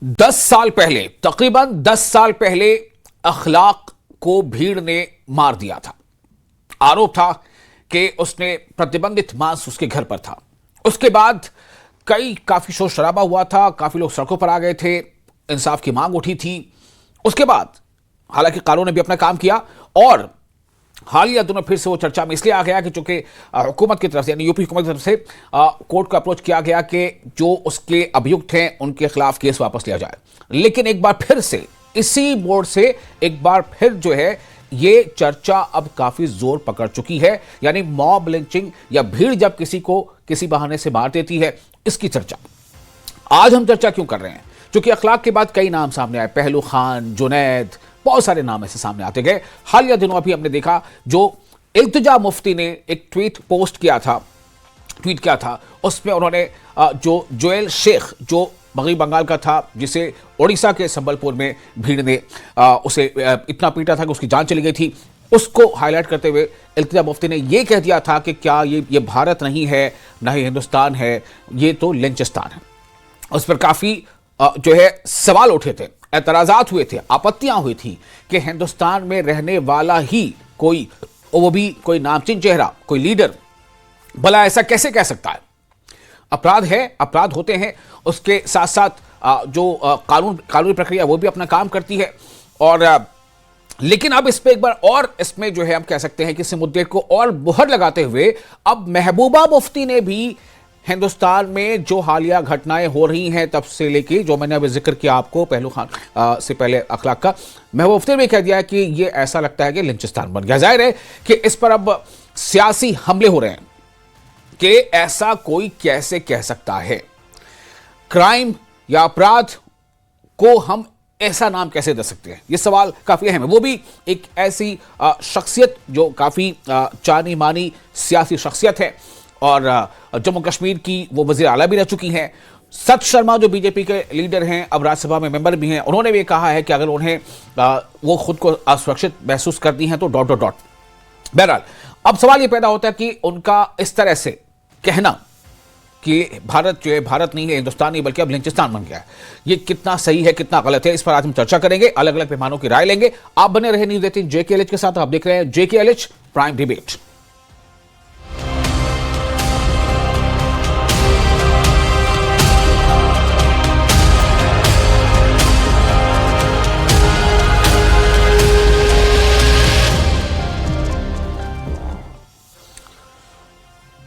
10 साल पहले, तकरीबन 10 साल पहले अखलाक को भीड़ ने मार दिया था। आरोप था कि उसने प्रतिबंधित मांस उसके घर पर था। उसके बाद काफी शोर शराबा हुआ था, काफी लोग सड़कों पर आ गए थे, इंसाफ की मांग उठी थी। उसके बाद हालांकि कानून ने भी अपना काम किया और हालिया दिनों फिर से वो चर्चा में इसलिए आ गया कि चूंकि हुकूमत की तरफ से, यानी यूपी हुकूमत की तरफ से कोर्ट को अप्रोच किया गया कि जो उसके अभियुक्त हैं उनके खिलाफ केस वापस लिया जाए। लेकिन एक बार फिर से इसी मोड़ से एक बार फिर जो है ये चर्चा अब काफी जोर पकड़ चुकी है, यानी मॉब लिंचिंग या भीड़ जब किसी को किसी बहाने से मार देती है, इसकी चर्चा। आज हम चर्चा क्यों कर रहे हैं? क्योंकि अखलाक के बाद कई नाम सामने आए, पहलू खान, जुनैद, बहुत सारे नाम ऐसे सामने आते गए। हालिया दिनों अभी हमने देखा जो इल्तिजा मुफ्ती ने एक ट्वीट किया था, उसमें उन्होंने जो जोएल शेख, जो मगरबी बंगाल का था, जिसे ओडिशा के संबलपुर में भीड़ ने उसे इतना पीटा था कि उसकी जान चली गई थी, उसको हाईलाइट करते हुए इल्तिजा मुफ्ती ने यह कह दिया था कि क्या ये भारत नहीं है, ना ही हिंदुस्तान है, ये तो लिंचिस्तान है। उस पर काफी जो है सवाल उठे थे, एतराजात हुए थे, आपत्तियां हुई थी कि हिंदुस्तान में रहने वाला ही कोई, वो भी कोई नामचीन चेहरा, कोई लीडर, भला ऐसा कैसे कह सकता है? अपराध है, अपराध होते हैं, उसके साथ साथ जो कानूनी प्रक्रिया वो भी अपना काम करती है। और लेकिन अब इस पे एक बार और इसमें जो है हम कह सकते हैं कि इस मुद्दे को और मुहर लगाते हुए अब महबूबा मुफ्ती ने भी हिंदुस्तान में जो हालिया घटनाएं हो रही हैं तब से लेके, जो मैंने अभी जिक्र किया आपको पहलू खान से पहले अखलाक का, महबूबा मुफ्ती ने भी कह दिया कि ये ऐसा लगता है कि लिंचिस्तान बन गया। जाहिर है कि इस पर अब सियासी हमले हो रहे हैं कि ऐसा कोई कैसे कह सकता है, क्राइम या अपराध को हम ऐसा नाम कैसे दे सकते हैं? ये सवाल काफी अहम है। वो भी एक ऐसी शख्सियत जो काफी जानी मानी सियासी शख्सियत है और जम्मू कश्मीर की वो वजीर आला भी रह चुकी हैं। सत शर्मा जो बीजेपी के लीडर हैं, अब राज्यसभा में मेंबर भी हैं, उन्होंने भी कहा है कि अगर उन्हें वो खुद को असुरक्षित महसूस करती हैं तो ... बहरहाल अब सवाल ये पैदा होता है कि उनका इस तरह से कहना कि भारत जो है भारत नहीं है, हिंदुस्तान नहीं, बल्कि अब लिंचिस्तान बन गया है, ये कितना सही है, कितना गलत है, इस पर आज हम चर्चा करेंगे, अलग अलग पैमानों की राय लेंगे। आप बने रहे न्यूज़ 18 JKLH के साथ। आप देख रहे हैं JKLH प्राइम डिबेट।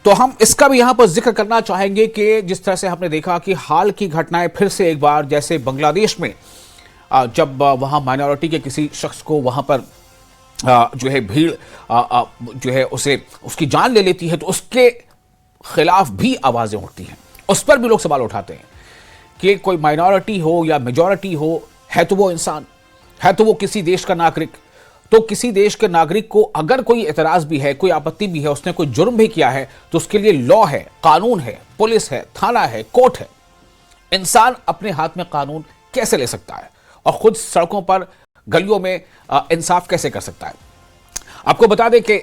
तो हम इसका भी यहां पर जिक्र करना चाहेंगे कि जिस तरह से हमने देखा कि हाल की घटनाएं फिर से एक बार, जैसे बांग्लादेश में जब वहां माइनॉरिटी के किसी शख्स को वहां पर जो है भीड़ जो है उसे उसकी जान ले लेती है, तो उसके खिलाफ भी आवाजें उठती हैं, उस पर भी लोग सवाल उठाते हैं कि कोई माइनॉरिटी हो या मेजॉरिटी हो, है तो वो इंसान, है तो वो किसी देश का नागरिक। तो किसी देश के नागरिक को अगर कोई एतराज भी है, कोई आपत्ति भी है, उसने कोई जुर्म भी किया है, तो उसके लिए लॉ है, कानून है, पुलिस है, थाना है, कोर्ट है। इंसान अपने हाथ में कानून कैसे ले सकता है और खुद सड़कों पर, गलियों में इंसाफ कैसे कर सकता है? आपको बता दें कि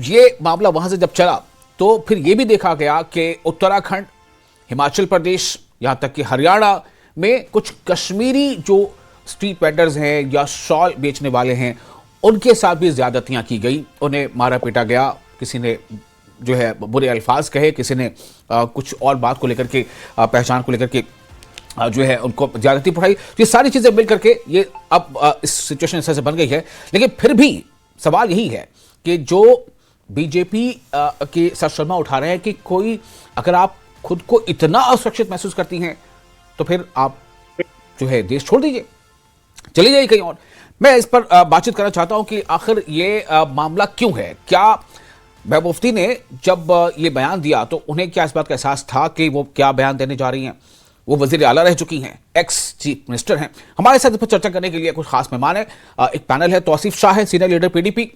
ये मामला वहां से जब चला तो फिर यह भी देखा गया कि उत्तराखंड, हिमाचल प्रदेश, यहां तक कि हरियाणा में कुछ कश्मीरी जो स्ट्रीट वेंडर्स हैं या शॉल बेचने वाले हैं, उनके साथ भी ज्यादतियां की गई, उन्हें मारा पीटा गया, किसी ने जो है बुरे अल्फाज कहे, किसी ने कुछ और बात को लेकर के, पहचान को लेकर के जो है उनको ज्यादती पढ़ाई। तो ये सारी चीजें मिल करके ये अब इस सिचुएशन इस तरह से बन गई है। लेकिन फिर भी सवाल यही है कि जो बीजेपी के सर शर्मा उठा रहे हैं कि कोई, अगर आप खुद को इतना असुरक्षित महसूस करती हैं तो फिर आप जो है देश छोड़ दीजिए, चली जाइए कहीं और। मैं इस पर बातचीत करना चाहता हूं कि आखिर ये मामला क्यों है। क्या महबूबा मुफ्ती ने जब ये बयान दिया तो उन्हें क्या इस बात का एहसास था कि वो क्या बयान देने जा रही हैं? वो वजीर आला रह चुकी हैं, एक्स चीफ मिनिस्टर हैं। हमारे साथ इस पर चर्चा करने के लिए कुछ खास मेहमान है। एक पैनल है, तौसीफ शाह है, senior leader PDP,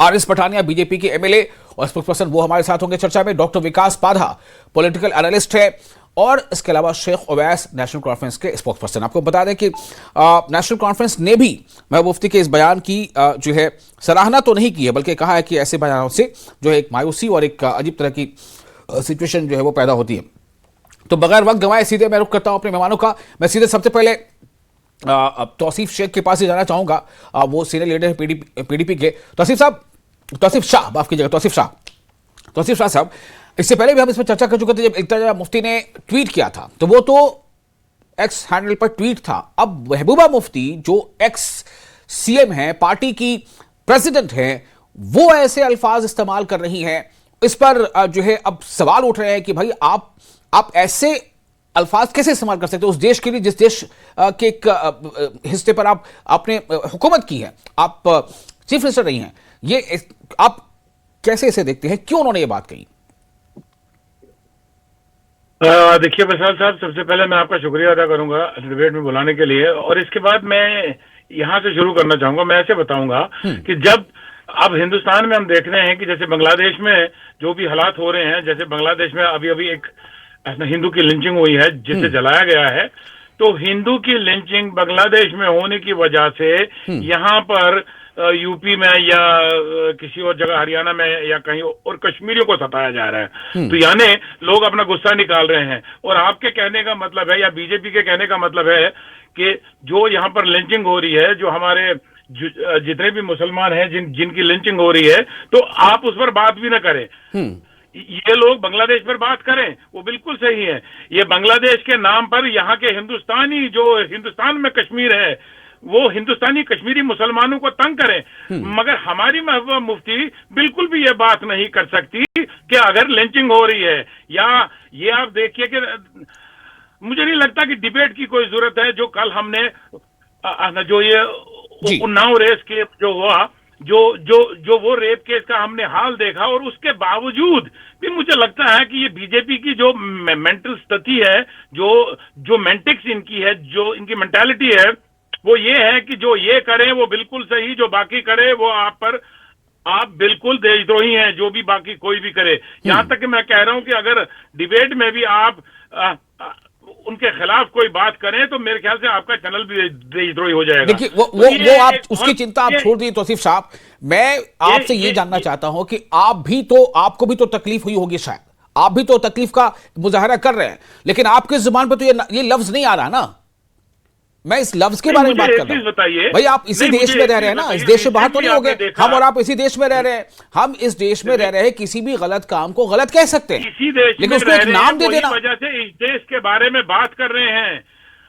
RS Pathania BJP के MLA और स्पोक्स पर्सन, वो हमारे साथ होंगे चर्चा में। डॉक्टर विकास पाधा पॉलिटिकल एनालिस्ट है और इसके अलावा शेख उवैस नेशनल कॉन्फ्रेंस के स्पोक्स पर्सन। आपको बता दें कि नेशनल कॉन्फ्रेंस ने भी महबूबा मुफ्ती के इस बयान की जो है सराहना तो नहीं की है, बल्कि कहा है कि ऐसे बयानों से जो है एक मायूसी और एक अजीब तरह की सिचुएशन जो है वो पैदा होती है। तो बगैर वक्त गंवाए सीधे मैं रुख करता हूं अपने मेहमानों का। मैं सीधे सबसे पहले तौसीफ शेख के पास ही जाना चाहूंगा। वो सीनियर लीडर है पीडीपी के। तौसीफ साहब, तौसीफ शाह, माफ कीजिएगा, तौसीफ शाह साहब, इससे पहले भी हम इस पर चर्चा कर चुके थे। जब इल्तिजा मुफ्ती ने ट्वीट किया था तो वो तो एक्स हैंडल पर ट्वीट था। अब महबूबा मुफ्ती जो एक्स सीएम है, पार्टी की प्रेसिडेंट है, वो ऐसे अल्फाज इस्तेमाल कर रही हैं। इस पर जो है अब सवाल उठ रहे हैं कि भाई आप ऐसे अल्फाज कैसे इस्तेमाल कर सकते हो उस देश के लिए जिस देश के एक हिस्से पर आपने हुकूमत की है, आप चीफ मिनिस्टर रही हैं। ये आप कैसे इसे देखते हैं, क्यों उन्होंने ये बात कही? देखिए विशाल साहब, सबसे पहले मैं आपका शुक्रिया अदा करूंगा डिबेट में बुलाने के लिए, और इसके बाद मैं यहाँ से शुरू करना चाहूंगा। मैं ऐसे बताऊंगा कि जब अब हिंदुस्तान में हम देख रहे हैं कि जैसे बांग्लादेश में जो भी हालात हो रहे हैं, जैसे बांग्लादेश में अभी अभी एक हिंदू की लिंचिंग हुई है जिसे जलाया गया है, तो हिंदू की लिंचिंग बांग्लादेश में होने की वजह से यहाँ पर यूपी में या किसी और जगह हरियाणा में या कहीं और कश्मीरियों को सताया जा रहा है। तो यानी लोग अपना गुस्सा निकाल रहे हैं, और आपके कहने का मतलब है या बीजेपी के कहने का मतलब है कि जो यहाँ पर लिंचिंग हो रही है, जो हमारे जितने भी मुसलमान हैं जिनकी लिंचिंग हो रही है, तो आप उस पर बात भी ना करें। ये लोग बांग्लादेश पर बात करें, वो बिल्कुल सही है। ये बांग्लादेश के नाम पर यहाँ के हिंदुस्तानी, जो हिंदुस्तान में कश्मीर है, वो हिंदुस्तानी कश्मीरी मुसलमानों को तंग करें। मगर हमारी महबूबा मुफ्ती बिल्कुल भी ये बात नहीं कर सकती कि अगर लिंचिंग हो रही है, या ये आप देखिए कि मुझे नहीं लगता कि डिबेट की कोई जरूरत है। जो कल हमने जो ये उन्नाव रेस केस जो हुआ, जो वो रेप केस का हमने हाल देखा, और उसके बावजूद भी मुझे लगता है कि ये बीजेपी की जो मेंटल स्थिति है, जो मेंटिक्स इनकी है, जो इनकी मेंटालिटी है, वो ये है कि जो ये करे वो बिल्कुल सही, जो बाकी करे वो आप बिल्कुल देशद्रोही हैं, जो भी बाकी कोई भी करे। यहां तक कि मैं कह रहा हूं कि अगर डिबेट में भी आप उनके खिलाफ कोई बात करें तो मेरे ख्याल से आपका चैनल भी देशद्रोही हो जाएगा। देखिए वो आप उसकी चिंता आप छोड़ दीजिए तौसीफ साहब। मैं आपसे ये जानना चाहता हूं कि आपको भी तो तकलीफ हुई होगी, शायद आप भी तो तकलीफ का मुजाहरा कर रहे हैं, लेकिन आपके जुबान पे तो ये लफ्ज नहीं आ रहा ना। मैं इस लफ्ज के बारे में बात कर रहा हूं। भाई आप इसी देश में रह रहे हैं ना, इस देश से बाहर तो नहीं हो गए। हम और आप इसी देश में रह रहे हैं, हम इस देश में रह रहे हैं, किसी भी गलत काम को गलत कह सकते हैं, लेकिन उसको एक नाम दे देना। वजह से इस देश के बारे में बात कर रहे हैं।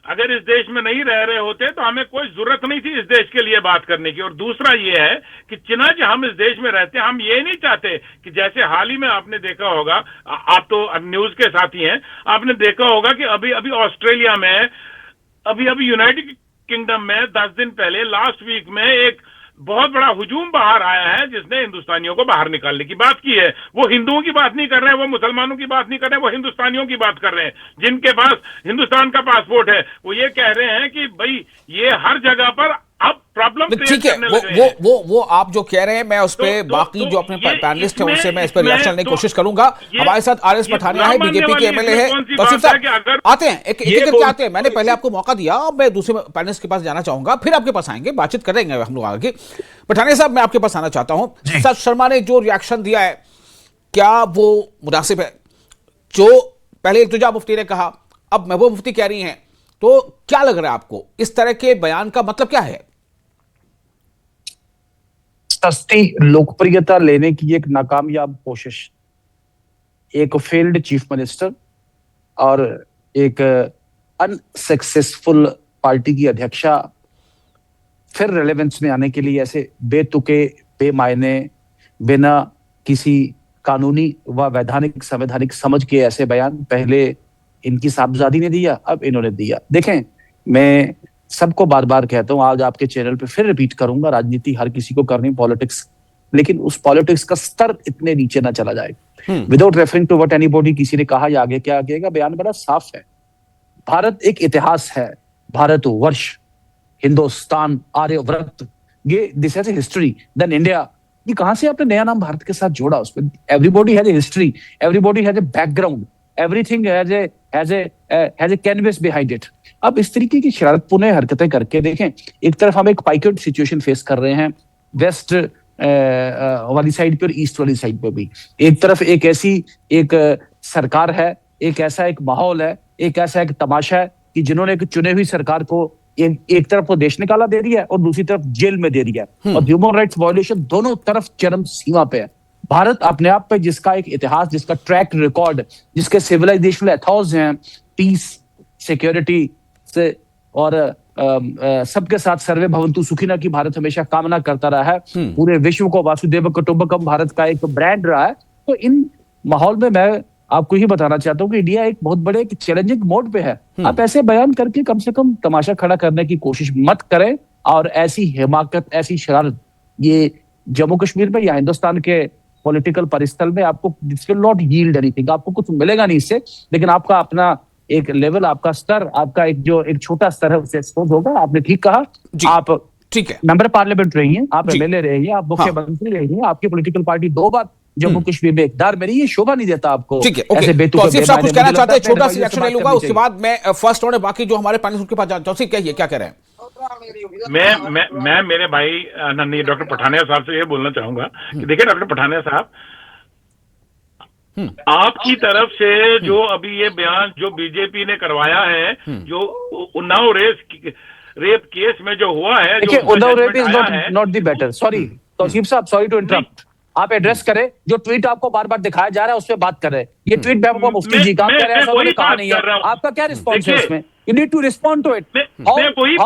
अगर इस देश में नहीं रह रहे होते तो हमें कोई जरूरत नहीं थी इस देश के लिए बात करने की। और दूसरा ये है कि चुनाच हम इस देश में रहते हैं, हम ये नहीं चाहते कि जैसे हाल ही में आपने देखा होगा, आप तो न्यूज के साथी हैं, आपने देखा होगा कि अभी अभी ऑस्ट्रेलिया में, अभी यूनाइटेड किंगडम में 10 दिन पहले लास्ट वीक में एक बहुत बड़ा हुजूम बाहर आया है जिसने हिंदुस्तानियों को बाहर निकालने की बात की है। वो हिंदुओं की बात नहीं कर रहे हैं, वो मुसलमानों की बात नहीं कर रहे हैं, वो हिंदुस्तानियों की बात कर रहे हैं जिनके पास हिंदुस्तान का पासपोर्ट है। वो ये कह रहे हैं कि भाई ये हर जगह पर अब प्रॉब्लम ठीक है। वो आप जो कह रहे हैं, मैं उस पर बाकी जो अपने पैनलिस्ट हैं उनसे मैं इस पर रिएक्शन लेने की कोशिश करूंगा। हमारे साथ आरएस पठानिया है, बीजेपी के एमएलए है। तौसीफ साहब आते हैं, एक करके आते हैं। मैंने पहले आपको मौका दिया, अब मैं दूसरे पैनलिस्ट के पास जाना चाहूंगा, फिर आपके पास आएंगे, बातचीत करेंगे हम लोग आगे। पठानिया साहब, मैं आपके पास आना चाहता हूं। सर शर्मा ने जो रिएक्शन दिया है, क्या वो मुनासिब है? जो पहले इल्तिजा मुफ्ती ने कहा, अब महबूबा मुफ्ती कह रही हैं, तो क्या लग रहा है आपको? इस तरह के बयान का मतलब क्या है? सस्ती लोकप्रियता लेने की एक नाकामयाब कोशिश, एक फेल्ड चीफ मिनिस्टर और एक अनसक्सेसफुल पार्टी की अध्यक्षा फिर रेलेवेंस में आने के लिए ऐसे बेतुके, बेमायने, बिना किसी कानूनी व वैधानिक संवैधानिक समझ के ऐसे बयान पहले इनकी साहबजादी ने दिया, अब इन्होंने दिया। देखें, मैं सबको बार बार कहता हूं, आज आपके चैनल पे फिर रिपीट करूंगा, राजनीति हर किसी को करनी, पॉलिटिक्स, लेकिन उस पॉलिटिक्स का स्तर इतने नीचे ना चला जाए। Without referring to what anybody, किसी ने कहा या आगे क्या कहेगा, बयान बड़ा साफ है। भारत एक इतिहास है, भारतवर्ष, हिंदुस्तान, आर्यव्रत, ये this has a history, then India. ये कहां से आपने नया नाम भारत के साथ जोड़ा? उसमें everybody has a history, everybody has a background, everything has a canvas behind it. अब इस तरीके की शरारतपूर्ण हरकतें करके देखें, एक तरफ हम एक पाइकेट सिचुएशन फेस कर रहे हैं, वेस्ट वाली साइड पे और ईस्ट वाली साइड पे भी। एक तरफ एक ऐसी एक सरकार है, एक ऐसा एक माहौल है, एक ऐसा एक तमाशा है कि जिन्होंने एक चुने हुई सरकार को एक तरफ तो देश निकाला दे दिया है और दूसरी तरफ जेल में दे दिया है, और ह्यूमन राइट्स वायलेशन दोनों तरफ चरम सीमा पे है। भारत अपने आप पे जिसका एक इतिहास, जिसका ट्रैक रिकॉर्ड, जिसके सिविलाइजेशनल एथॉस हैं, पीस, सिक्योरिटी से और सबके साथ सर्वे भवन्तु सुखिना की भारत हमेशा कामना करता रहा है, पूरे विश्व को वासुदेव कुटुंबकम भारत का एक ब्रांड रहा है। तो इन माहौल में मैं आपको ही बताना चाहता हूँ कि इंडिया एक बहुत बड़े एक चैलेंजिंग मोड पे है। आप ऐसे बयान करके कम से कम तमाशा खड़ा करने की कोशिश मत करें, और ऐसी हिमाकत, ऐसी शरारत ये जम्मू कश्मीर में या हिंदुस्तान के पॉलिटिकल परिस्थल में आपको this will not yield anything, आपको कुछ मिलेगा नहीं इससे, लेकिन आपका अपना एक लेवल, आपका स्तर, आपका एक जो एक छोटा स्तर है उससे एक्सपोज होगा। आपने ठीक कहा, आप ठीक है, मेंबर पार्लियामेंट रही हैं, आप एमएलए रही हैं, आप मुख्यमंत्री रही हैं, आपकी पॉलिटिकल पार्टी 2 बार जम्मू कश्मीर में इकदार में रही है, शोभा नहीं देता आपको। ठीक है, ओके। तौसीफ साहब कुछ कहना चाहते हैं, छोटा सा रिएक्शन ले लूंगा, उसके बाद मैं फर्स्ट और बाकी जो हमारे पैनलिस्ट उनके पास जाऊं। तौसीफ कहिए, क्या कह रहे हैं? मैं मेरे भाई डॉक्टर पठानिया साहब से ये बोलना चाहूंगा कि देखिए डॉक्टर पठानिया साहब, आपकी तरफ से जो अभी ये बयान जो बीजेपी ने करवाया है, जो उन्नाव रेप केस में जो हुआ है, देखिए Unnao rape is not the better, sorry Tauseef साहब, सॉरी टू इंटरप्ट, आप एड्रेस करें जो ट्वीट आपको बार बार दिखाया जा रहा है उस पर बात कर रहे हैं। ये ट्वीट भी आपको मुफ्ती जी काम कर रहे हैं, ऐसा उन्होंने कहा नहीं है, आपका क्या रिस्पॉन्स है इसमें? You need to respond to it. How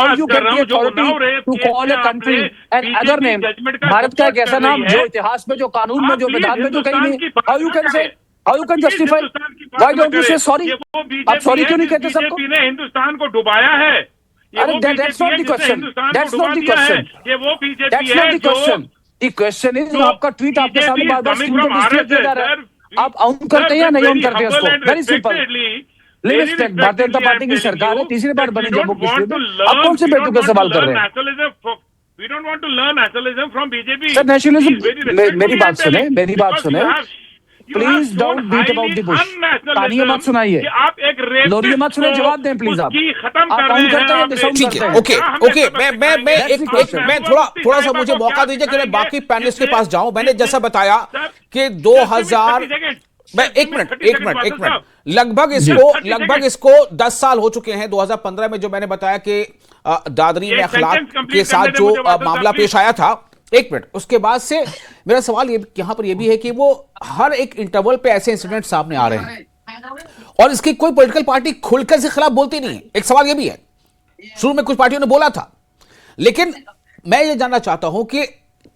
you get the authority to call a country an other name? Bharat का एक ऐसा नाम जो इतिहास में, जो कानून में, जो विधान में, जो कहीं नहीं। How you can say? How you can justify? Why don't you say sorry? आप सॉरी क्यों नहीं कहते सबको? बीजेपी ने हिंदुस्तान को डुबाया है। अरे that's not the question. That's not the question. ये वो BJP That's not the question. The question is आपका ट्वीट आपके सामने बार-बार स्क्रीन पर डिस्प्ले किया जा रहा है, आप ऑन करते हैं या नहीं ऑन करते हैं उसको? Very simple. Limited Bharatiya Janata party की सरकार है, तीसरी बार बनी जम्मू कश्मीर में, आप कौन से बेटू का सवाल कर रहे हैं? We don't want to learn nationalism from BJP. Sir nationalism, मेरी बात सुने, please don't beat about the bush, कहानियां मत सुनाइए, लोरी मत सुनाइए, जवाब दें प्लीज। आप ऑन करते हैं, डिसाउंड करते हैं। ओके, मैं थोड़ा सा मुझे मौका दीजिए कि मैं बाकी पैनलिस्ट के पास जाऊं। मैंने जैसा बताया कि 2000 मैं एक मिनट लगभग इसको 10 साल हो चुके हैं। 2015 में जो मैंने बताया कि दादरी में अखलाक के साथ जो मामला पेश आया था, एक मिनट, उसके बाद से मेरा सवाल ये यहां पर ये भी है कि वो हर एक इंटरवल पे ऐसे इंसिडेंट सामने आ रहे हैं और इसकी कोई पॉलिटिकल पार्टी खुलकर इसके खिलाफ बोलती नहीं है। एक सवाल ये भी है, शुरू में कुछ पार्टियों ने बोला था, लेकिन मैं ये जानना चाहता हूं कि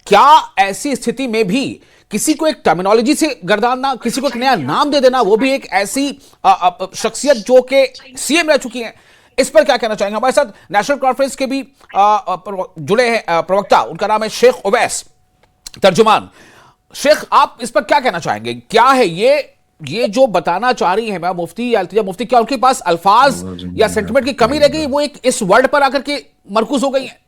क्या ऐसी स्थिति में भी किसी को एक टर्मिनोलॉजी से गर्दानना, किसी को एक नया नाम दे देना, वो भी एक ऐसी शख्सियत जो कि सीएम रह चुकी हैं, इस पर क्या कहना चाहेंगे? हमारे साथ नेशनल कॉन्फ्रेंस के भी जुड़े हैं प्रवक्ता, उनका नाम है शेख उवैस तर्जुमान। शेख, आप इस पर क्या कहना चाहेंगे? क्या है ये जो बताना चाह रही है मैं मुफ्ती या अल्तिजा मुफ्ती, क्या उनके पास अल्फाज या सेंटिमेंट की कमी रह गई, वो एक इस वर्ड पर आकर के मरकूज हो गई है?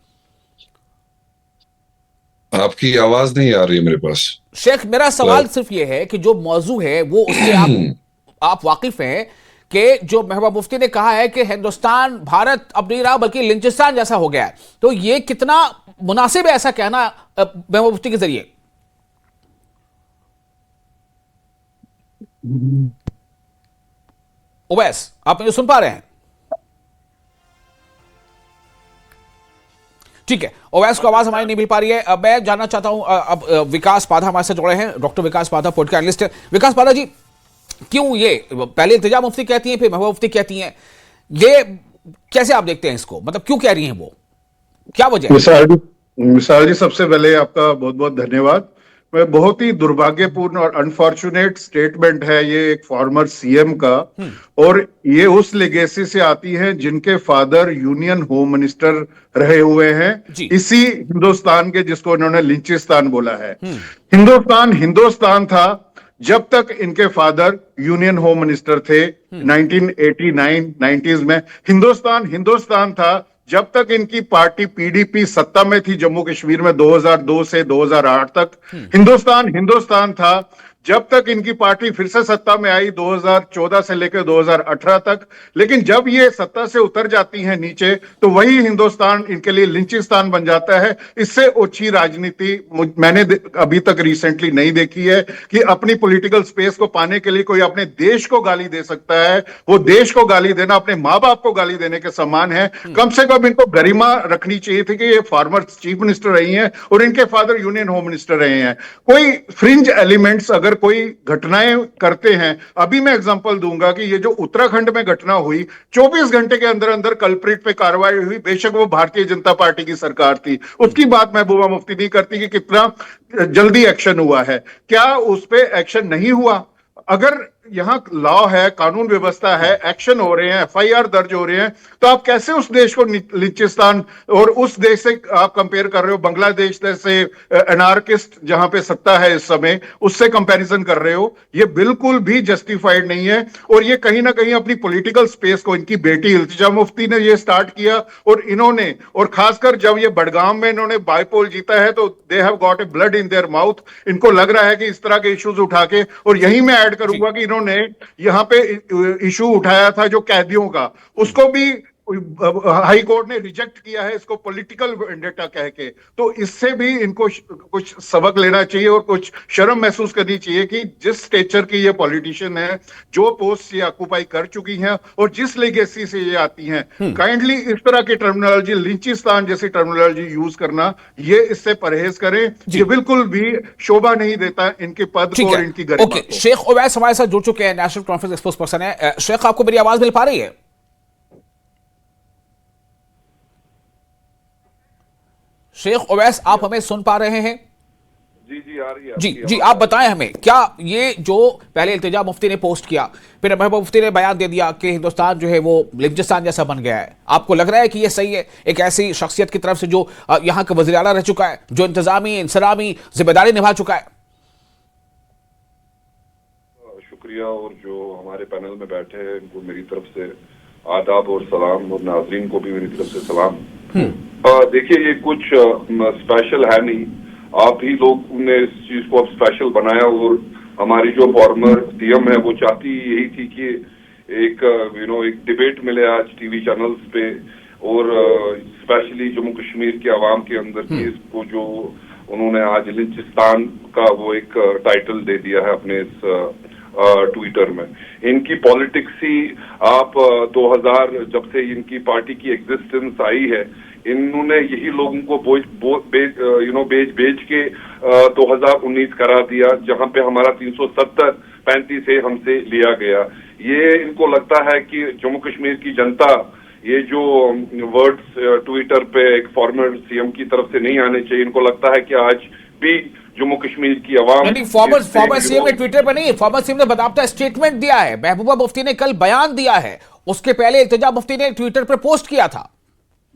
आपकी आवाज नहीं आ रही है मेरे पास। शेख, मेरा सवाल सिर्फ ये है कि जो मौजू है वो उससे आप वाकिफ हैं कि जो महबूबा मुफ्ती ने कहा है कि हिंदुस्तान भारत अब नहीं रहा बल्कि लिंचिस्तान जैसा हो गया है, तो ये कितना मुनासिब है ऐसा कहना महबूबा मुफ्ती के जरिए? उवैस, आप मुझे सुन पा रहे हैं? ठीक है, ओवैस को आवाज हमारी नहीं मिल पा रही है। अब मैं जानना चाहता हूं, अब विकास पाधा हमारे साथ जुड़े हैं, डॉक्टर विकास पाधा पॉलिटिकल एनालिस्ट है। विकास पाधा जी, क्यों ये पहले इल्तिजा मुफ्ती कहती हैं फिर महबूबा मुफ्ती कहती हैं, ये कैसे आप देखते हैं इसको? मतलब क्यों कह रही हैं वो, क्या वजह है? मिसाल जी, सबसे पहले आपका बहुत बहुत धन्यवाद। बहुत ही दुर्भाग्यपूर्ण और अनफॉर्चुनेट स्टेटमेंट है ये एक फॉर्मर सीएम का, और ये उस लेगेसी से आती है जिनके फादर यूनियन होम मिनिस्टर रहे हुए हैं इसी हिंदुस्तान के, जिसको इन्होंने लिंचिस्तान बोला है। हिंदुस्तान था जब तक इनके फादर यूनियन होम मिनिस्टर थे। 1989-90s में हिंदुस्तान था जब तक इनकी पार्टी पीडीपी सत्ता में थी जम्मू कश्मीर में 2002 से 2008 तक। हिंदुस्तान था जब तक इनकी पार्टी फिर से सत्ता में आई 2014 से लेकर 2018 तक। लेकिन जब ये सत्ता से उतर जाती हैं नीचे, तो वही हिंदुस्तान इनके लिए लिंचिस्तान बन जाता है। इससे ओछी राजनीति मैंने अभी तक रिसेंटली नहीं देखी है कि अपनी पॉलिटिकल स्पेस को पाने के लिए कोई अपने देश को गाली दे सकता है। वो देश को गाली देना अपने माँ बाप को गाली देने के समान है। कम से कम इनको गरिमा रखनी चाहिए थी कि ये फॉर्मर चीफ मिनिस्टर रही हैं और इनके फादर यूनियन होम मिनिस्टर रहे हैं। कोई फ्रिंज एलिमेंट्स अगर कोई घटनाएं करते हैं, अभी मैं एग्जांपल दूंगा कि ये जो उत्तराखंड में घटना हुई, 24 घंटे के अंदर अंदर कल्प्रिट पे कार्रवाई हुई, बेशक वो भारतीय जनता पार्टी की सरकार थी। उसकी बात महबूबा मुफ्ती नहीं करती कि कितना जल्दी एक्शन हुआ है। क्या उस पे एक्शन नहीं हुआ? अगर यहां लॉ है, कानून व्यवस्था है, एक्शन हो रहे हैं, एफआईआर दर्ज हो रहे हैं, तो आप कैसे उस देश को लिंचिस्तान और उस देश से आप कंपेयर कर रहे हो, बांग्लादेश जैसे एनार्किस्ट जहां पे सत्ता है इस समय, उससे कंपैरिजन कर रहे हो? ये बिल्कुल भी जस्टिफाइड नहीं है। और ये कहीं ना कहीं अपनी पॉलिटिकल स्पेस को, इनकी बेटी इल्तिजा मुफ्ती ने ये स्टार्ट किया और इन्होंने, और खासकर जब ये बडगाम में इन्होंने बाईपोल जीता है, तो they have got a blood in their mouth. इनको लग रहा है कि इस तरह के इश्यूज उठा के, और यही मैं ऐड करूंगा कि इन्होंने यहां पे इशू उठाया था जो कैदियों का, उसको भी हाई कोर्ट ने रिजेक्ट किया है, इसको पॉलिटिकल वेंडेटा कह के। तो इससे भी इनको कुछ सबक लेना चाहिए और कुछ शर्म महसूस करनी चाहिए कि जिस स्टेचर की ये पॉलिटिशियन है, जो पोस्ट ये ऑक्यूपाई कर चुकी हैं और जिस लेगेसी से ये आती हैं, काइंडली इस तरह की टर्मिनोलॉजी, लिंचिस्तान जैसी टर्मिनोलॉजी यूज करना, ये इससे परहेज करें। ये बिल्कुल भी शोभा नहीं देता इनके पद को और इनकी गरिमा को। शेख उवैस हमारे साथ जुड़ चुके हैं, नेशनल कॉन्फ्रेंस स्पोक्स पर्सन है। शेख, आपको मेरी आवाज मिल पा रही है? शेख उवैस, आप हमें सुन पा रहे हैं? जी जी, आ रही है। जी, आप बताएं हमें, क्या ये जो पहले इल्तिजा मुफ्ती ने पोस्ट किया, फिर महबूबा मुफ्ती ने बयान दे दिया कि हिंदुस्तान जो है वो लिंचिस्तान जैसा बन गया है, आपको लग रहा है कि ये सही है एक ऐसी शख्सियत की तरफ से जो यहाँ का वज़ीर आला रह चुका है, जो इंतजामी इंसरामी जिम्मेदारी निभा चुका है? शुक्रिया, और जो हमारे पैनल में बैठे हैं इनको मेरी तरफ से आदाब और सलाम, और नाज़रीन को भी मेरी तरफ से सलाम। देखिए, ये कुछ स्पेशल है नहीं, आप ही लोग ने इस चीज को अब स्पेशल बनाया, और हमारी जो फॉर्मर सीएम है वो चाहती यही थी कि एक एक डिबेट मिले आज टीवी चैनल्स पे, और स्पेशली जम्मू कश्मीर के अवाम के अंदर की इसको जो उन्होंने आज लिंचिस्तान का वो एक टाइटल दे दिया है अपने इस ट्विटर में। इनकी पॉलिटिक्स ही आप 2000 जब से इनकी पार्टी की एग्जिस्टेंस आई है, इन्होंने यही लोगों को बेच के 2019 करा दिया, जहां पे हमारा 370-35 से हमसे लिया गया। ये इनको लगता है कि जम्मू कश्मीर की जनता, ये जो वर्ड्स ट्विटर पे एक फॉर्मर सीएम की तरफ से नहीं आने चाहिए, इनको लगता है कि आज भी जम्मू कश्मीर की आवाम, फॉर्मर सीएम ने ट्विटर पर नहीं, फॉर्मर सीएम ने बाकायदा स्टेटमेंट दिया है, महबूबा मुफ्ती ने कल बयान दिया है, उसके पहले इल्तिजा मुफ्ती ने ट्विटर पर पोस्ट किया था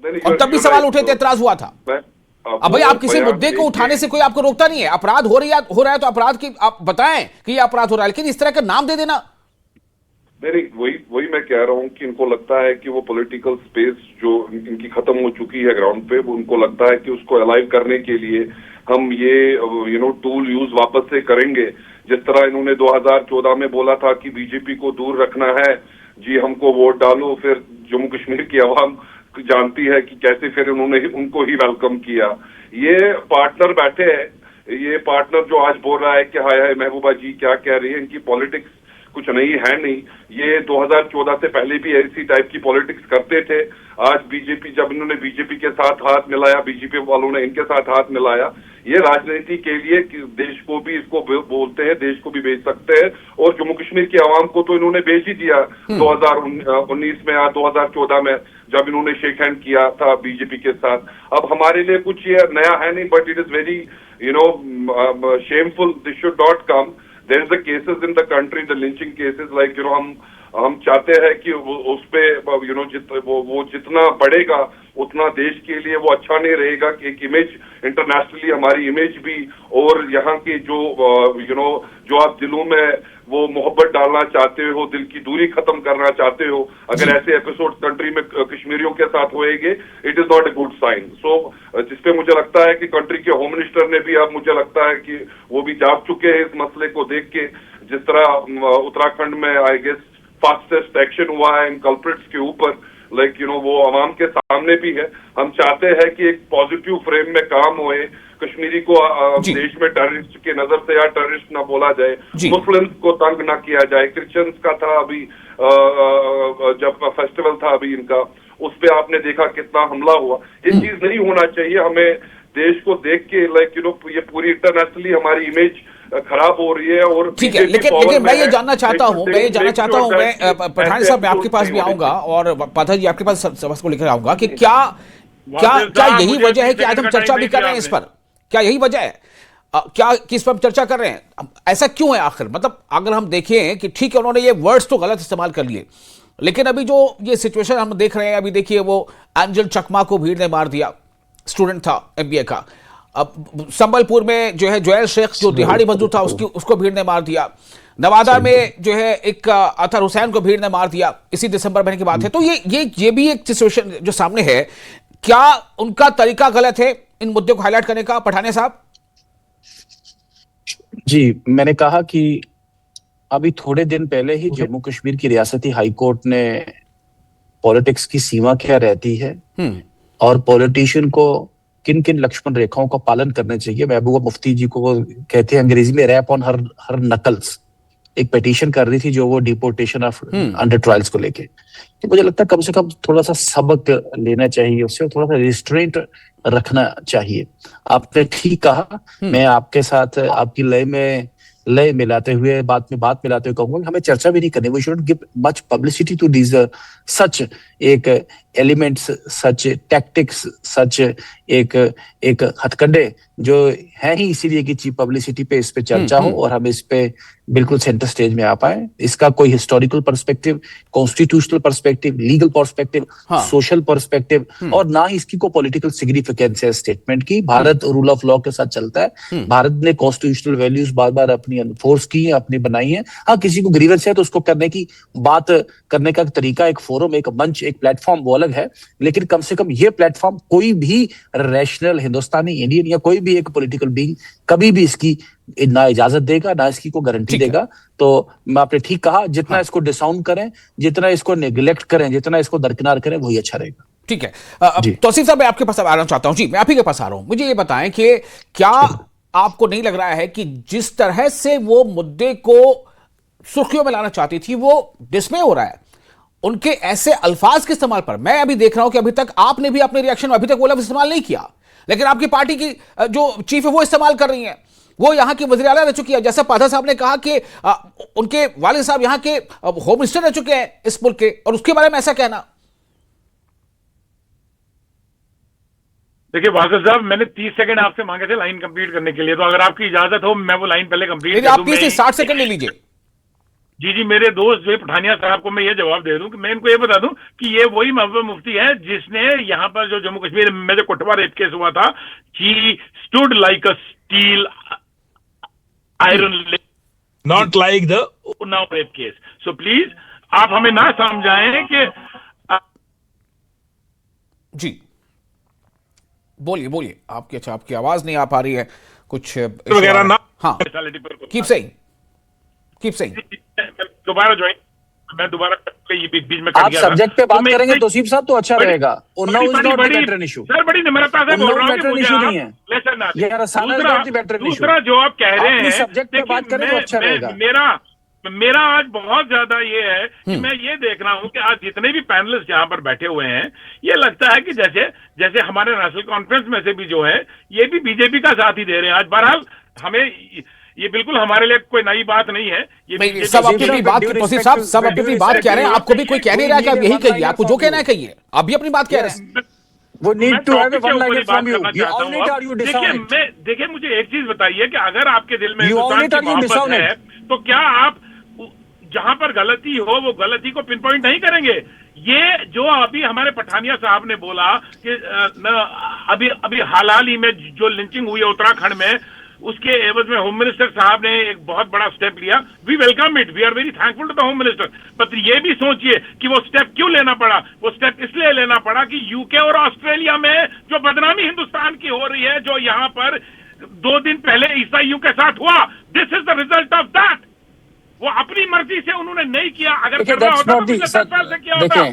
और तब भी सवाल उठे थे, एतराज हुआ था। अब भाई, आप किसी मुद्दे को उठाने से कोई आपको रोकता नहीं है, अपराध हो रहा है तो अपराध की आप बताएं कि ये अपराध हो रहा है, लेकिन इस तरह का नाम दे देना। नहीं, वही मैं कह रहा हूँ कि इनको लगता है कि वो पॉलिटिकल स्पेस जो इनकी खत्म हो चुकी है ग्राउंड पे, वो उनको लगता है कि उसको अलाइव करने के लिए हम ये टूल यूज वापस से करेंगे। जिस तरह इन्होंने 2014 में बोला था कि बीजेपी को दूर रखना है जी, हमको वोट डालो, फिर जम्मू कश्मीर की आवाम जानती है कि कैसे फिर उन्होंने उनको ही वेलकम किया। ये पार्टनर बैठे हैं, ये पार्टनर जो आज बोल रहा है कि हाय हाय महबूबा जी क्या कह रही है, इनकी पॉलिटिक्स कुछ नहीं है नहीं। ये 2014 से पहले भी ऐसी टाइप की पॉलिटिक्स करते थे। आज बीजेपी, जब इन्होंने बीजेपी के साथ हाथ मिलाया, बीजेपी वालों ने इनके साथ हाथ मिलाया, ये राजनीति के लिए देश को भी इसको बोलते हैं, देश को भी बेच सकते हैं, और जम्मू कश्मीर की आवाम को तो इन्होंने बेच ही दिया 2019 में या 2014 में जब इन्होंने शेक हैंड किया था बीजेपी के साथ। अब हमारे लिए कुछ ये नया है नहीं, but it is very shameful, this should not come. There is the cases in the country, the lynching cases, हम चाहते हैं कि उस पे वो जितना बढ़ेगा उतना देश के लिए वो अच्छा नहीं रहेगा कि एक इमेज इंटरनेशनली हमारी इमेज भी और यहाँ की जो जो आप दिलों में वो मोहब्बत डालना चाहते हो, दिल की दूरी खत्म करना चाहते हो, अगर ऐसे एपिसोड कंट्री में कश्मीरियों के साथ होएंगे, it is not a good sign. So जिसपे मुझे लगता है कि कंट्री के होम मिनिस्टर ने भी अब मुझे लगता है कि वो भी जाग चुके हैं इस मसले को देख के। जिस तरह उत्तराखंड में आई गेस फास्टेस्ट एक्शन हुआ है इन कल्प्रिट्स के ऊपर, वो आवाम के सामने भी है। हम चाहते हैं कि एक पॉजिटिव फ्रेम में काम होए, कश्मीरी को देश में टेररिस्ट की नजर से या टेररिस्ट ना बोला जाए, मुस्लिम्स को तंग ना किया जाए। क्रिश्चियंस का था अभी जब फेस्टिवल था अभी इनका, उस पे आपने देखा कितना हमला हुआ। ये चीज नहीं होना चाहिए। हमें देश को देख के ये पूरी इंटरनेशनली हमारी इमेज खराब हो रही है। और ठीक है, लेकिन मैं ये जानना चाहता हूं, मैं पठान साहब मैं आपके पास भी आऊंगा और पाठक जी आपके पास सबक को लेकर आऊंगा कि क्या यही वजह है कि आज हम चर्चा भी कर रहे हैं इस पर? क्या यही वजह है? क्या किस पर चर्चा कर रहे हैं? ऐसा क्यों है आखिर? मतलब अगर हम देखें कि ठीक है उन्होंने ये वर्ड्स तो गलत इस्तेमाल कर लिए, लेकिन अभी जो ये सिचुएशन हम देख रहे हैं, अभी देखिए वो एंजल चकमा को भीड़ ने मार दिया, स्टूडेंट था MBA का। अब संबलपुर में जो है जोएल शेख जो दिहाड़ी मजदूर था उसको भीड़ ने मार दिया। नवादा में जो है एक अतहर हुसैन को भीड़ ने मार दिया, इसी दिसंबर महीने की बात है। तो ये भी एक सिचुएशन जो सामने है। क्या उनका तरीका गलत है इन मुद्दों को हाईलाइट करने का, पठाने साहब? जी, मैंने कहा कि अभी थोड़े दिन पहले ही जम्मू कश्मीर की रियासती हाई कोर्ट ने पॉलिटिक्स की सीमा क्या रहती है और पॉलिटिशियन को किन किन लक्ष्मण रेखाओं का पालन करना चाहिए, महबूबा मुफ्ती जी को वो कहते हैं अंग्रेजी में रैप ऑन हर नकल्स, एक पिटीशन कर रही थी जो वो डिपोर्टेशन ऑफ अंडर ट्रायल्स को लेके। तो मुझे लगता है कम से कम थोड़ा सा सबक लेना चाहिए उससे, थोड़ा सा रिस्ट्रेंट रखना चाहिए। आपने ठीक कहा, मैं आपके साथ आपकी लय मिलाते हुए बात मिलाते हुए कहूंगा कि हमें चर्चा भी नहीं करनी। We should give much publicity to these such एक एलिमेंट्स, सच टैक्टिक्स, सच एक हथकंडे जो है ही इसीलिए कि चीप पब्लिसिटी पे इस पे चर्चा हो और हम इस पे बिल्कुल सेंटर स्टेज में आ पाए। इसका कोई historical perspective, constitutional perspective, legal perspective, social perspective और ना ही इसकी कोई पॉलिटिकल सिग्निफिकेंस है स्टेटमेंट की। भारत रूल ऑफ लॉ के साथ चलता है। भारत ने कॉन्स्टिट्यूशनल वैल्यूज बार बार अपनी एनफोर्स की है, अपनी बनाई है। हाँ, किसी को ग्रीवेंस है तो उसको करने की बात करने का तरीका, एक फोरम, एक मंच, एक प्लेटफॉर्म वो अलग है, लेकिन कम से कम ये प्लेटफॉर्म कोई भी रैशनल हिंदुस्तानी, इंडियन या कोई भी एक पॉलिटिकल बीइंग कभी भी इसकी ना इजाजत देगा ना इसकी को गारंटी देगा। तो मैं आपने ठीक कहा, जितना इसको डिसाउंड करें, जितना इसको नेग्लेक्ट करें, जितना इसको दरकिनार करें, वही अच्छा रहेगा। ठीक है, तौसीफ साहब मैं आपके पास आना चाहता हूं। जी, मैं आप ही के पास आ रहा हूं। मुझे ये बताएं कि क्या आपको नहीं लग रहा है कि जिस तरह से वो मुद्दे को सुर्खियों में लाना चाहती थी वो डिसमे हो रहा है उनके ऐसे अल्फाज के इस्तेमाल पर? मैं अभी देख रहा हूं कि अभी तक आपने भी अपने रिएक्शन में अभी तक वो लफ्ज इस्तेमाल नहीं किया, लेकिन आपकी पार्टी की जो चीफ है वो इस्तेमाल कर रही है। वो यहाँ की वज़ीर आला रह चुकी है, जैसा पाठक साहब ने कहा कि उनके वालिद साहब यहाँ के होम मिनिस्टर रह चुके हैं इस मुल्क के, और उसके बारे में ऐसा कहना। देखिए वासिफ साहब, मैंने 30 सेकंड आपसे मांगे थे लाइन कंप्लीट करने के लिए, तो अगर आपकी इजाजत हो मैं वो लाइन पहले कंप्लीट कर दूं। आप प्लीज 60 सेकंड ले लीजिए। जी, मेरे दोस्त जो पठानिया साहब को मैं ये जवाब दे दूं कि मैं इनको ये बता दूं कि ये वही महबूबा मुफ्ती है जिसने यहाँ पर जो जम्मू कश्मीर में जो कोटवा रेप केस हुआ था, he stood like a steel iron, not like the Unnao rape case. So please आप हमें ना समझाएं कि जी बोलिए आपकी आपकी आवाज नहीं आ पा रही है कुछ वगैरह ना। हाँ, कीप सेइंग दोबारा ज्वाइन, मैं दोबारा बीच में आप सब्जेक्ट पे बात करेंगे तौसीफ साहब तो अच्छा रहेगा। Unnao is not the veteran issue sir, बड़ी निम्रता से बोल रहा हूं कि मुझे नहीं है ये रसाना is not the veteran issue. दूसरा जो आप कह रहे हैं सब्जेक्ट पे बात करें तो अच्छा रहेगा। मेरा आज बहुत ज्यादा ये है कि मैं ये देख रहा हूं कि आज जितने भी पैनलिस्ट यहाँ पर बैठे हुए हैं, ये लगता है कि जैसे हमारे नेशनल कॉन्फ्रेंस में से भी जो है ये भी बीजेपी का साथ ही दे रहे हैं आज। बहरहाल हमें ये बिल्कुल हमारे लिए कोई नई बात नहीं है। ये सब अपनी बात साहब सब अपनी बात कह रहे हैं, आपको भी कोई कह नहीं रहा कि आप यही कहिए, आपको जो कहना है कहिए, आप भी अपनी बात कह रहे हैं। वो need to have one line from you. देखिए मुझे एक चीज बताइए कि अगर आपके दिल में मोहब्बत है तो क्या आप जहां पर गलती हो वो गलती को पिन पॉइंट नहीं करेंगे? ये जो अभी हमारे पठानिया साहब ने बोला कि अभी हाल ही में जो लिंचिंग हुई है उत्तराखंड में, उसके एवज में होम मिनिस्टर साहब ने एक बहुत बड़ा स्टेप लिया। We welcome it, we are very thankful to the home minister. पर ये भी सोचिए कि वो स्टेप क्यों लेना पड़ा। वो स्टेप इसलिए लेना पड़ा कि यूके और ऑस्ट्रेलिया में जो बदनामी हिंदुस्तान की हो रही है, जो यहाँ पर 2 दिन पहले ईसाइयों के साथ हुआ, this is the result of that. वो अपनी मर्जी से उन्होंने नहीं किया। अगर करना होता तो पिछले 10 साल से किया होता।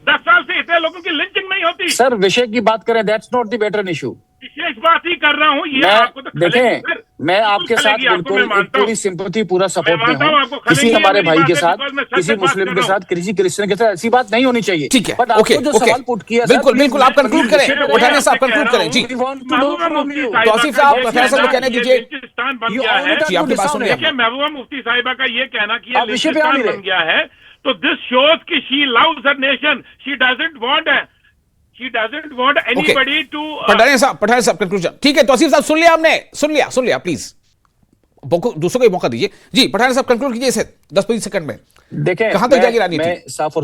10 साल से इतने लोगों की लिंचिंग नहीं होती। सर विषय की बात करें, that's not the better issue. विशेष बात ही कर रहा हूँ। ये आपको तो देखें, मैं आपके साथ बिल्कुल पूरी सिंपैथी, पूरा सपोर्ट में हूँ। किसी हमारे भाई के साथ, किसी मुस्लिम के साथ, किसी क्रिश्चियन के साथ ऐसी बात नहीं होनी चाहिए। ठीक है, बट आपको जो सवाल पुट किया, बिल्कुल बिल्कुल आप कंक्लूड करें, पठानिया साहब कंक्लूड करें। जी तौसीफ साहब, पठानिया साहब को कहने दीजिए। जी आपकी बात सुनिए। देखिए, महबूबा मुफ्ती साहिबा का ये कहना कि ये लिंचिस्तान बन गया है, तो दिस शोज कि she loves her nation, she doesn't want anybody to. Pathania साहब कंक्लूजन। ठीक है तौसीफ साहब, सुन लिया प्लीज, दूसरों को मौका दीजिए। जी पठानिया साहब कंक्लूड कीजिए इसे 10-20 सेकंड में। देखें, कहां तक जाएगी राजनीति? मैं साफ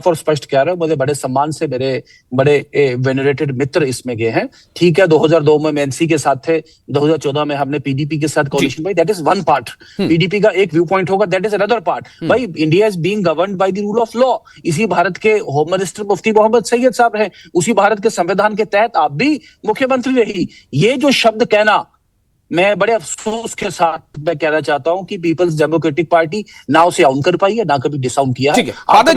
और स्पष्ट कह रहा हूं, मुझे बड़े सम्मान से मेरे बड़े वेनरेटेड मित्र इसमें गए हैं। ठीक है, 2002 में एनसी के साथ थे, 2014 में हमने पीडीपी के साथ कोalition भाई, that is one part. PDP का एक व्यू पॉइंट होगा, दैट इज अनदर पार्ट। भाई India is being governed by the rule of law. इसी भारत के होम मिनिस्टर मुफ्ती मोहम्मद सैयद साहब हैं, उसी भारत के संविधान के तहत आप भी मुख्यमंत्री रही। ये जो शब्द कहना, मैं बड़े अफसोस के साथ मैं कहना चाहता हूं कि पीपल्स डेमोक्रेटिक पार्टी ना उसे आउन कर पाई है, ना कभी डिसाउन किया है। फादर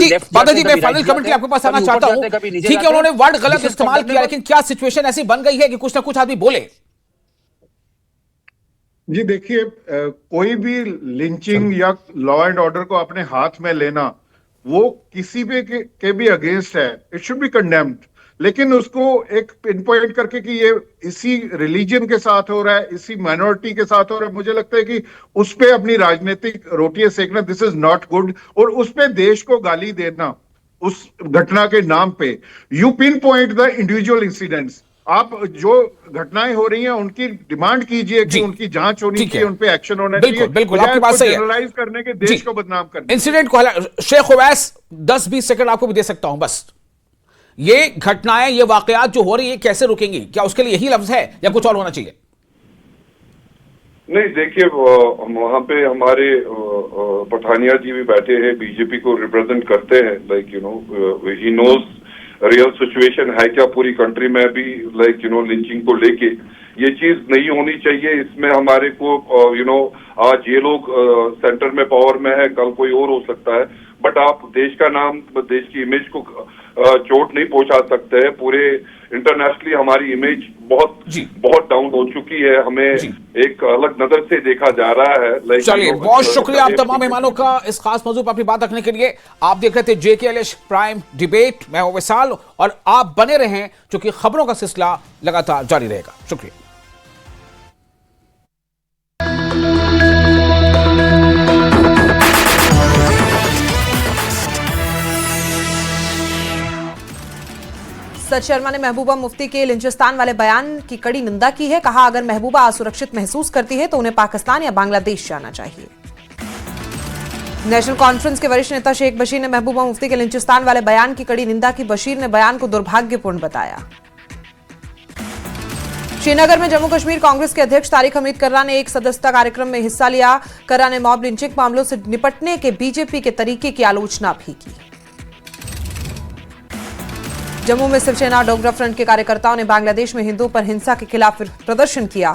जी मैं फाइनल कमेंट आपके पास आना चाहता हूं। ठीक है, उन्होंने वर्ड गलत इस्तेमाल किया, लेकिन क्या सिचुएशन ऐसी बन गई है कि कुछ ना कुछ आदमी बोले? जी देखिए, कोई भी लिंचिंग या लॉ एंड ऑर्डर को अपने हाथ में लेना, वो किसी भी के भी अगेंस्ट है, इट शुड बी कंडेम्ड। लेकिन उसको एक पिन पॉइंट करके कि ये इसी रिलीजन के साथ हो रहा है, इसी माइनॉरिटी के साथ हो रहा है, मुझे लगता है कि उस पे अपनी राजनीतिक रोटियां सेकना, दिस इज नॉट गुड। और उस पे देश को गाली देना उस घटना के नाम पे, you pin point the individual incidents. आप जो घटनाएं हो रही हैं उनकी डिमांड कीजिए कि उनकी जांच होनी चाहिए, उन पे एक्शन होना चाहिए। बिल्कुल आपकी बात सही है। जनरलाइज करने के, देश को बदनाम करने इंसिडेंट को शेख उवैस 10-20 सेकंड आपको भी दे सकता हूं बस। ये घटनाएं, ये वाकयात जो हो रही है कैसे रुकेंगी? क्या उसके लिए यही लफ्ज है या कुछ और होना चाहिए? नहीं, देखिए वहां पे हमारे पठानिया जी भी बैठे हैं, बीजेपी को रिप्रेजेंट करते हैं। Like he knows real situation है क्या पूरी कंट्री में भी, लाइक लिंचिंग को लेके ये चीज नहीं होनी चाहिए। इसमें हमारे को आज ये लोग सेंटर में पावर में है, कल कोई और हो सकता है, बट आप देश का नाम, देश की इमेज को चोट नहीं पहुंचा सकते हैं। पूरे इंटरनेशनली हमारी इमेज बहुत डाउन हो चुकी है, हमें एक अलग नजर से देखा जा रहा है। चलिए, बहुत शुक्रिया आप तमाम मेहमानों का इस खास मौजूद पर अपनी बात रखने के लिए। आप देख रहे थे JKLH प्राइम डिबेट, मैं हूं विशाल, और आप बने रहें क्योंकि खबरों का सिलसिला लगातार जारी रहेगा। शुक्रिया। सच शर्मा ने महबूबा मुफ्ती के लिंचिस्तान वाले बयान की कड़ी निंदा की है। कहा, अगर महबूबा असुरक्षित महसूस करती है तो उन्हें पाकिस्तान या बांग्लादेश जाना चाहिए। नेशनल कॉन्फ्रेंस के वरिष्ठ नेता शेख बशीर ने महबूबा मुफ्ती के लिंचिस्तान वाले बयान की कड़ी निंदा की। बशीर ने बयान को दुर्भाग्यपूर्ण बताया। श्रीनगर में जम्मू कश्मीर कांग्रेस के अध्यक्ष तारिक हमीद कर्रा ने एक सदस्यता कार्यक्रम में हिस्सा लिया। कर्रा ने मॉब लिंचिंग मामलों से निपटने के बीजेपी के तरीके की आलोचना भी की। जम्मू में शिवसेना डोगरा फ्रंट के कार्यकर्ताओं ने बांग्लादेश में हिंदुओं पर हिंसा के खिलाफ प्रदर्शन किया।